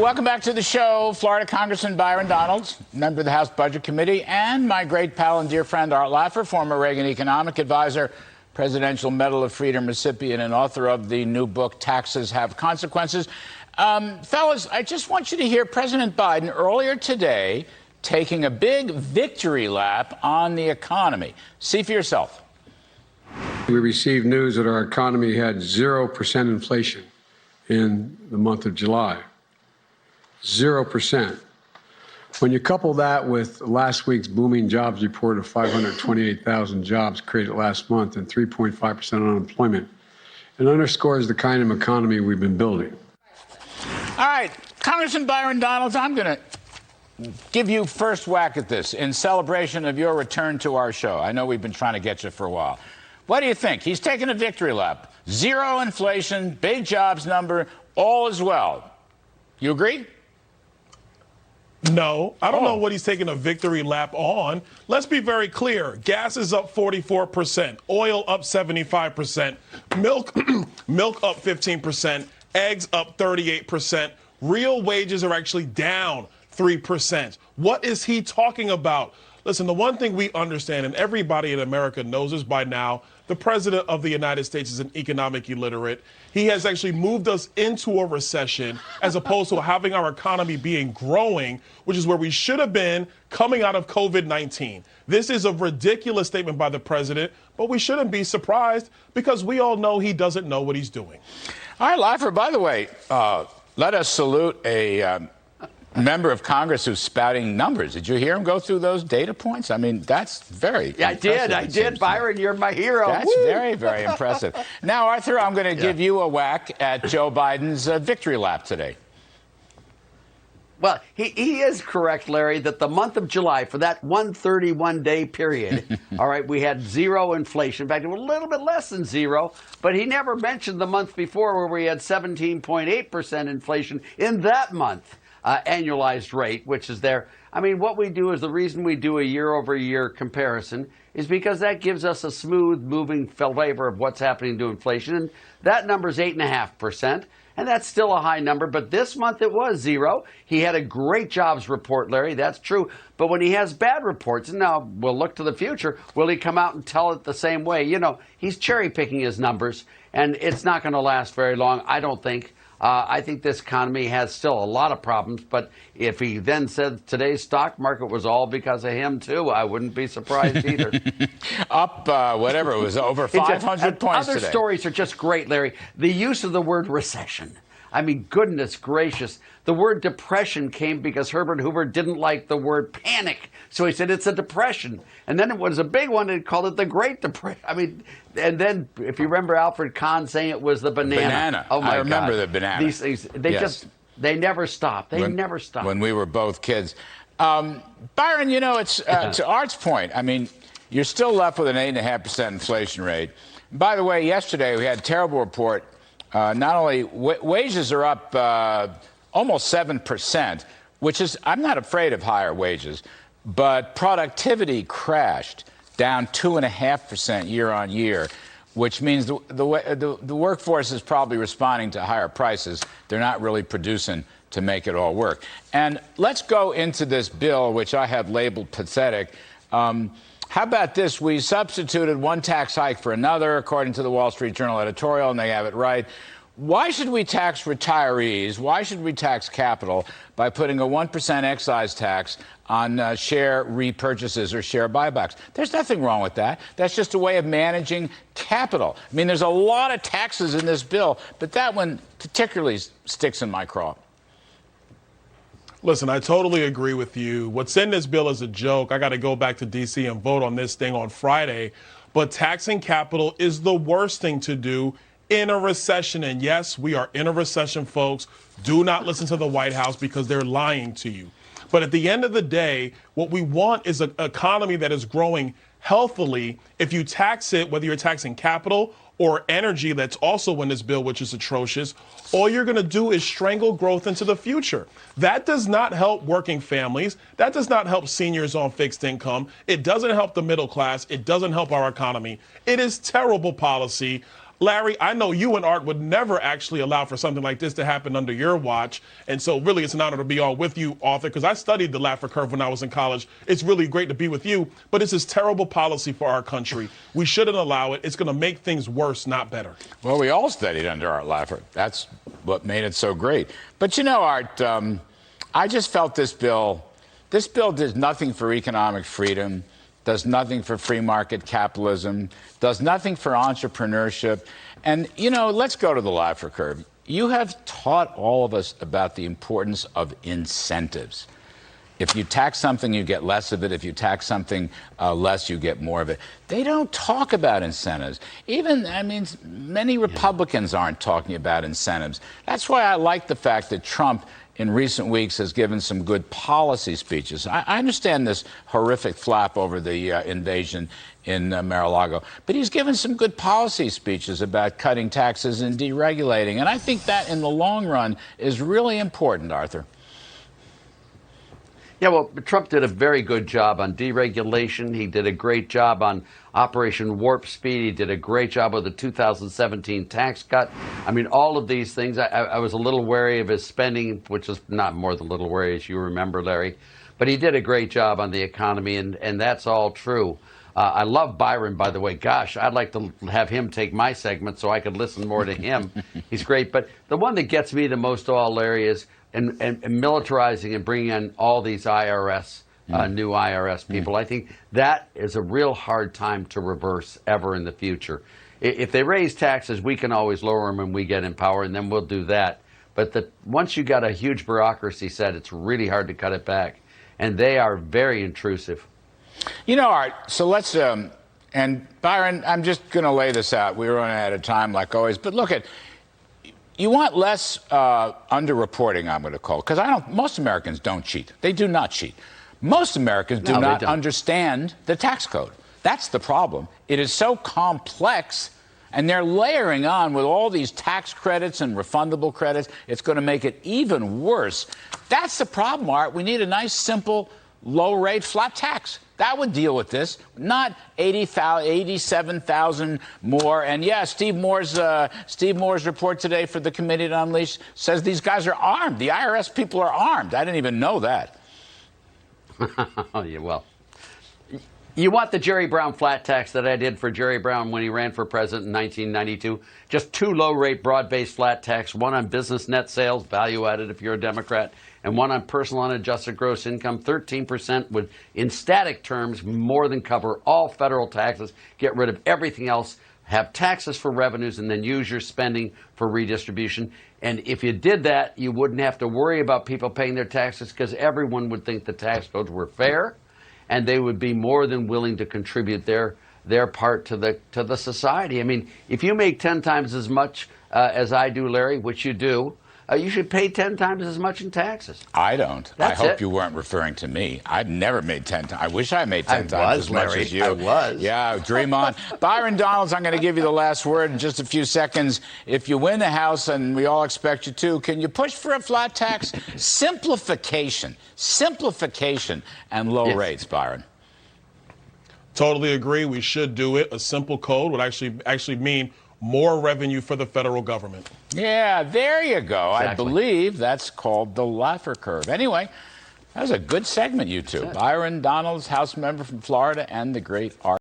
welcome back to the show. Florida Congressman Byron Donalds, member of the House Budget Committee, and my great pal and dear friend Art Laffer, former Reagan economic advisor, Presidential Medal of Freedom recipient, and author of the new book, Taxes Have Consequences. Fellas, I just want you to hear President Biden earlier today taking a big victory lap on the economy. See for yourself. We received news that our economy had 0% inflation in the month of July. 0%. When you couple that with last week's booming jobs report of 528,000 jobs created last month and 3.5% unemployment, it underscores the kind of economy we've been building. All right, Congressman Byron Donalds, I'm going to give you first whack at this in celebration of your return to our show. I know we've been trying to get you for a while. What do you think? He's taking a victory lap. Zero inflation, big jobs number, all is well. You agree? No, I don't know what he's taking a victory lap on. Let's be very clear. Gas is up 44%, oil up 75%, milk up 15%, eggs up 38%. Real wages are actually down 3%. What is he talking about? Listen, the one thing we understand, and everybody in America knows this by now, the president of the United States is an economic illiterate. He has actually moved us into a recession as opposed to having our economy being growing, which is where we should have been coming out of COVID-19. This is a ridiculous statement by the president, but we shouldn't be surprised because we all know he doesn't know what he's doing. All right, Laffer, by the way, let us salute a member of Congress who's spouting numbers. Did you hear him go through those data points? I mean, that's very impressive. I did. Byron, you're my hero. That's very, very impressive. Now, Arthur, I'm going to give you a whack at Joe Biden's victory lap today. Well, he is correct, Larry, that the month of July, for that 131-day period, all right, we had zero inflation. In fact, it was a little bit less than zero, but he never mentioned the month before where we had 17.8% inflation in that month. Annualized rate, which is there. I mean, what we do is the reason we do a year-over-year comparison is because that gives us a smooth moving flavor of what's happening to inflation. And that number is 8.5%. And that's still a high number. But this month it was zero. He had a great jobs report, Larry. That's true. But when he has bad reports, and now we'll look to the future, will he come out and tell it the same way? You know, he's cherry picking his numbers, and it's not going to last very long, I don't think. I think this economy has still a lot of problems, but if he then said today's stock market was all because of him, too, I wouldn't be surprised either. Up, whatever, it was over 500 points Other today. stories are just great, Larry. The use of the word recession. I mean, goodness gracious. The word depression came because Herbert Hoover didn't like the word panic. So he said it's a depression. And then it was a big one. They called it the Great Depression. I mean, and then if you remember Alfred Kahn saying it was the banana. Oh, my God. I remember the banana. These things, they never stop. They never stop. When we were both kids. Byron, you know, it's to Art's point. I mean, you're still left with an 8.5% inflation rate. By the way, yesterday we had a terrible report. Not only wages are up almost 7%, which is, I'm not afraid of higher wages, but productivity crashed down 2.5% year on year, which means the workforce is probably responding to higher prices. They're not really producing to make it all work. And let's go into this bill, which I have labeled pathetic. How about this? We substituted one tax hike for another, according to the Wall Street Journal editorial, and they have it right. Why should we tax retirees? Why should we tax capital by putting a 1% excise tax on share repurchases or share buybacks? There's nothing wrong with that. That's just a way of managing capital. I mean, there's a lot of taxes in this bill, but that one particularly sticks in my craw. Listen, I totally agree with you. What's in this bill is a joke. I got to go back to D.C. and vote on this thing on Friday. But taxing capital is the worst thing to do in a recession. And yes, we are in a recession, folks. Do not listen to the White House because they're lying to you. But at the end of the day, what we want is an economy that is growing healthily. If you tax it, whether you're taxing capital or energy that's also in this bill, which is atrocious, all you're going to do is strangle growth into the future. That does not help working families. That does not help seniors on fixed income. It doesn't help the middle class. It doesn't help our economy. It is terrible policy. Larry, I know you and Art would never actually allow for something like this to happen under your watch. And so really it's an honor to be on with you, Arthur, because I studied the Laffer curve when I was in college. It's really great to be with you, but it's this terrible policy for our country. We shouldn't allow it. It's going to make things worse, not better. Well, we all studied under Art Laffer. That's what made it so great. But you know, Art, I just felt this bill does nothing for economic freedom, does nothing for free market capitalism, does nothing for entrepreneurship. And, you know, let's go to the Laffer curve. You have taught all of us about the importance of incentives. If you tax something, you get less of it. If you tax something less, you get more of it. They don't talk about incentives. Even, I mean, many Republicans aren't talking about incentives. That's why I like the fact that Trump in recent weeks has given some good policy speeches. I understand this horrific flap over the invasion in Mar-a-Lago, but he's given some good policy speeches about cutting taxes and deregulating. And I think that in the long run is really important, Arthur. Yeah, well, Trump did a very good job on deregulation. He did a great job on Operation Warp Speed. He did a great job with the 2017 tax cut. I mean, all of these things. I was a little wary of his spending, which is not more than a little wary, as you remember, Larry. But he did a great job on the economy, and that's all true. I love Byron, by the way. Gosh, I'd like to have him take my segment so I could listen more to him. He's great. But the one that gets me the most of all, Larry, is and militarizing and bringing in all these IRS, new IRS people. I think that is a real hard time to reverse ever in the future. If they raise taxes, we can always lower them when we get in power, and then we'll do that. But once you got a huge bureaucracy set, it's really hard to cut it back. And they are very intrusive. You know, Art, so let's, and Byron, I'm just going to lay this out. We're running out of time, like always. But look at, you want less underreporting, I'm going to call it, because most Americans don't cheat. They do not cheat. Most Americans do not understand the tax code. That's the problem. It is so complex, and they're layering on with all these tax credits and refundable credits. It's going to make it even worse. That's the problem, Art. We need a nice, simple, low-rate flat tax. That would deal with this, not 87,000 more. And yeah, Steve Moore's report today for the Committee to Unleash says these guys are armed. The IRS people are armed. I didn't even know that. Yeah, well, you want the Jerry Brown flat tax that I did for Jerry Brown when he ran for president in 1992. Just 2 low-rate, broad-based flat tax, one on business net sales, value-added if you're a Democrat, and one on personal unadjusted gross income. 13% would, in static terms, more than cover all federal taxes, get rid of everything else, have taxes for revenues, and then use your spending for redistribution. And if you did that, you wouldn't have to worry about people paying their taxes because everyone would think the tax codes were fair, and they would be more than willing to contribute their part to the society. I mean, if you make 10 times as much as I do, Larry, which you do, you should pay 10 times as much in taxes. I don't. I hope you weren't referring to me. I've never made 10 times. I wish I made 10 times as much as you. I was. Yeah, dream on. Byron Donalds, I'm going to give you the last word in just a few seconds. If you win the House, and we all expect you to, can you push for a flat tax? Simplification, and low rates, Byron. Totally agree. We should do it. A simple code would actually mean more revenue for the federal government. Yeah, there you go. Exactly. I believe that's called the Laffer curve. Anyway, that was a good segment, you two. Byron Donalds, House member from Florida, and the great Art.